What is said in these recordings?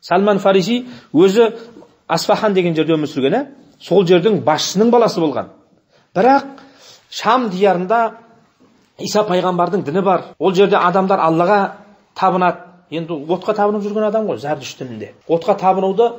Салман Фариси өзі Асфахан деген жерде өмір сүрген, сол жердің басшысының баласы болған. Бірақ Шам диярында Иса пайғамбардың діні бар. Ол жерде адамдар Аллаға табынады. Енді отқа табынып жүрген адам ғой, Зардүш дінінде. Отқа табынуды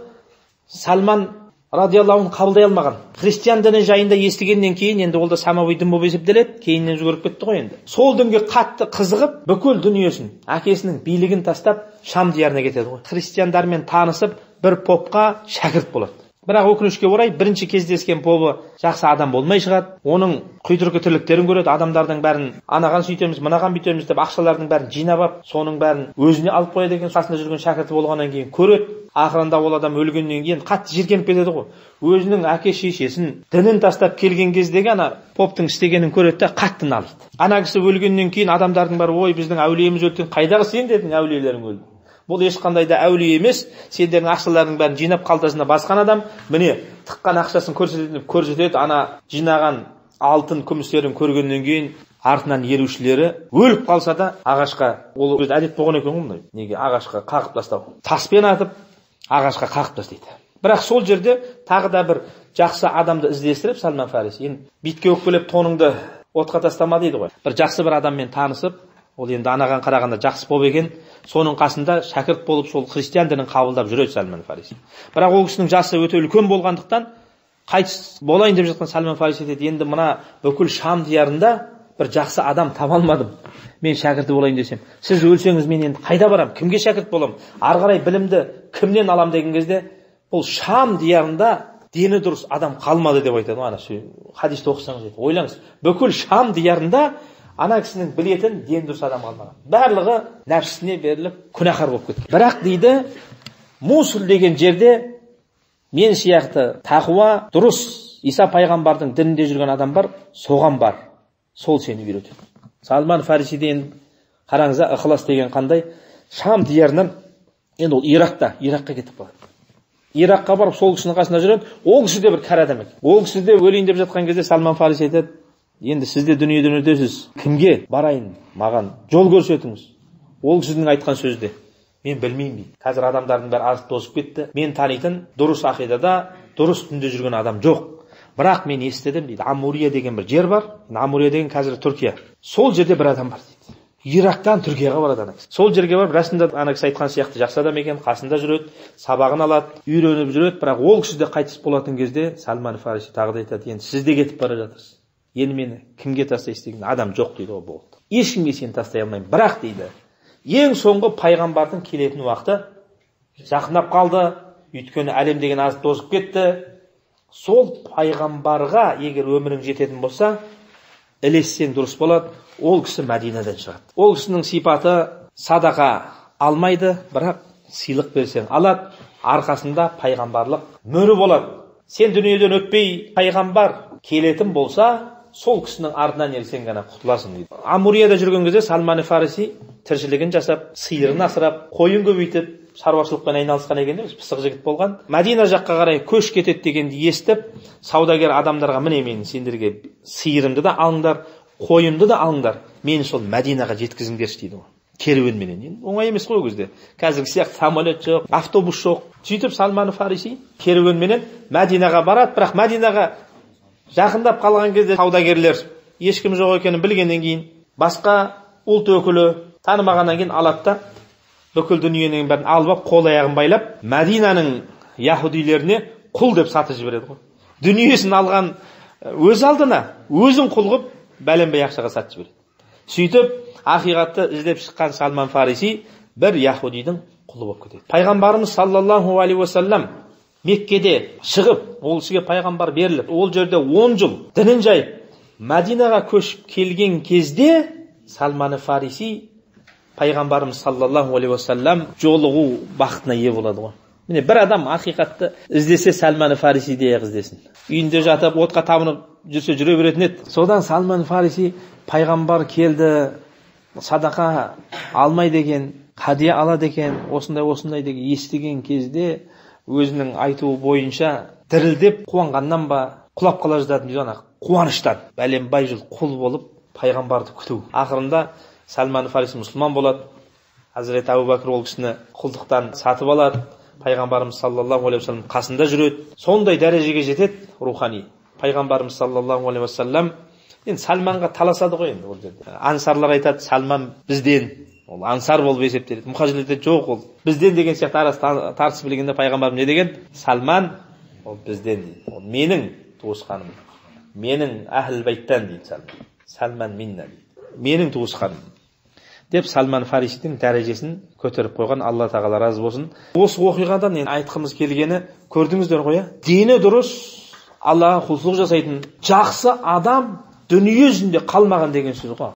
Салман радиаллаху анху қабылдай алмаған. Христиан діні жайында естігеннен кейін енді ол да самауи дін болып есептеледі, кейіннен жүгіріп кетті ғой енді. Сол дінге қатты қызығып, бүкіл дүниесін, әкесінің билігін тастап, Шам диярына кетеді ғой. Христиандармен танысып, бір попқа шәкірт болады. Бірақ өкінішке орай бірінші кездескен попы жақсы адам болмай шығады. Оның құйтырқы тірліктерін көреді, адамдардың бәрін анаған сөйтеміз, мынаған бүйтеміз деп ақшалардың бәрін жинап алып, соның бәрін өзіне алып қояды екен. Қасында жүрген шәкірті болғаннан кейін көреді. Ақырында ол адам өлгеннен кейін қатты жиіркеніп кетеді ғой. Өзінің әке шешесін, дінін тастап келген кездегі ана поптың істегенін көреді де қатты налиды. Ана кісі өлгеннен кейін адамдардың бәрі, ой, біздің әулиеміз өлді, қайдағы сен дедің, әулиелерің өлді. Бұл ешқандай да әулие емес, сендердің ақшаларының бәрін жинап қалтасына басқан адам, міне тыққан ақшасын көрсетеді, ана жинаған алтын күмістерін көргеннен кейін артынан ерушілері өліп қалса да ағашқа, ол өзі әдет болған екен ғой, неге ағашқа қағып тастау, таспен атып ағашқа қағып тастайды. Бірақ сол жерде тағы да бір жақсы адамды іздестіріп Салман Фариси, енді битке өкпелеп тоныңды отқа тастама дейді ғой. Бір жақсы бір адаммен танысып, ол енді анаған қарағанда жақсы боп екен, соның қасында шәкірт болып сол христиан дінін қабылдап жүреді Салман Фариси. Бірақ ол кісінің жасы өте үлкен болғандықтан қайтыс болайын деп жатқан Салман Фариси деді, енді мына бүкіл Шам диярында бір жақсы адам таба алмадым, мен шәкірті болайын десем. Сіз өлсеңіз мен енді қайда барам, кімге шәкірт болам, ары қарай білімді кімнен алам деген кезде, бұл Шам диярында дені дұрыс адам қалмады деп айтады. Ана хадисті оқысаңыз еді, ойлаңыз, бүкіл Шам диярында ана кісінің білетін дені дұрыс адам қалмаған. Барлығы нәпсісіне беріліп күнәһар болып кеткен. Бірақ дейді, Мусул деген жерде мен сияқты тақуа, дұрыс Иса пайғамбардың дінінде жүрген адам бар, соған бар. Сол сені үйретеді. Салман Фарисиден қараңыз, ықылас деген қандай? Шам диярынан, енді ол Иракқа кетіп қалады. Иракқа барып сол кісінің қасында жүреді. Ол кісі де бір кәрі адам екен. Ол кісі де өлейін деп жатқан кезде Салман Фариси айтады, енді сіз де дүниеден өтесіз, кімге барайын, маған жол көрсетіңіз. Ол кісінің айтқан сөзде, мен білмеймін дейді. Қазір адамдардың бәрі азып тозып кетті. Мен танитын дұрыс ақидада, дұрыс дінде жүрген адам жоқ. Бірақ мен естідім дейді, Амурия деген бір жер бар. Амурия деген қазір Түркия. Сол жерде бір адам бар дейді. Ирактан Түркияға барады ана кісі. Сол жерге барып, расында ана кісі айтқан сияқты жақсы адам екен, қасында жүреді, сабағын алады, үйреніп жүреді. Бірақ ол кісі де қайтыс болатын кезде Салман Фариси тағы да айтады, енді сіз де кетіп бара жатырсыз. Енді мені кімге тастайсыз деген адам жоқ дейді, ол болды. Ешкімге сені тастай алмаймын. Бірақ дейді, ең соңғы пайғамбардың келетін уақыты жақындап қалды. Өйткені әлем деген азып тозып кетті. Сол пайғамбарға егер өмірің жететін болса, ілессең дұрыс болады. Ол кісі Мәдинадан шығады. Ол кісінің сипаты садақа алмайды, бірақ сыйлық берсең алады. Арқасында пайғамбарлық мөрі болады. Сен дүниеден өтпей пайғамбар келетін болса, сол кісінің артынан ерсең ғана құтыласың дейді. Амурияда жүрген кезде Салман Фариси тіршілігін жасап, сиырын асырап, қойын көбейтіп, шаруашылықпен айналысқан екен, пысық жігіт болған. Мәдина жаққа қарай көш кетеді дегенді естіп, саудагер адамдарға, міне мен сендерге сиырымды да алыңдар, қойымды да алыңдар, мені сол Мәдинаға жеткізіңдерші дейді ғой. Керуенменен. Оңай емес қой ол кезде. Қазіргі сияқты самолет жоқ, автобус жоқ. Сөйтіп Салман Фариси керуенменен Мәдинаға барады, бірақ Мәдинаға жақындап қалған кезде саудагерлер ешкім жоқ екенін білгеннен кейін, басқа ұлт өкілі танымағаннан кейін алады да бүкіл дүниенің бәрін алып, қол аяғын байлап, Мәдинаның яһудилеріне құл деп сатып жібереді ғой. Дүниесін алған өз алдына, өзін құл қылып, бәленбай ақшаға сатып жібереді. Сөйтіп, ақиқатты іздеп шыққан Салман Фариси бір яһудидің құлы болып кетеді. Пайғамбарымыз саллаллаху алейхи уассалам Меккеде шығып, ол кісіге пайғамбар беріліп, ол жерде 10 жыл дінін жайып, Мәдинаға көшіп келген кезде Салман Фариси пайғамбарымыз саллаллаху алейхи уассалам жолығу бақытына ие болады ғой. Міне бір адам ақиқатты іздесе Салман Фарисиде іздесін. Үйінде жатып, отқа табынып жүрсе жүре беретін еді. Содан Салман Фариси пайғамбар келді, садақа алмайды екен, хадия алады екен, осындай деген естіген кезде өзінің айтуы бойынша дірілдеп қуанғаннан ба, құлап қала жаздадым дейді, ана қуаныштан. Бәленбай жыл құл болып пайғамбарды күту. Ақырында Салман Фариси мұсылман болады. Хазіреті Әбу Бәкір ол кісіні құлдықтан сатып алады. пайғамбарымыз саллаллаху алейхи уассалам қасында жүреді, сондай дәрежеге жетеді рухани. Пайғамбарымыз саллаллаху алейхи уассалам енді Салманға таласады ғой енді ол жерде. Ансарлар айтады, Салман бізден, ол ансар болып есептеледі. Мұхажирлер айтады, жоқ, ол бізден деген сияқты арасы тартысып білгенде пайғамбарым не деген? Салман ол бізден дейді. Ол менің туысқаным, менің әхл байттан дейді Салман. Салман минна дейді. Менің туысқаным деп Салман Фарисидің дәрежесін көтеріп қойған. Алла тағала разы болсын. Осы оқиғадан енді айтқымыз келгені, көрдіңіздер ғой, дені дұрыс, Аллаға құлшылық жасайтын жақсы адам дүние жүзінде қалмаған деген сөз ғой.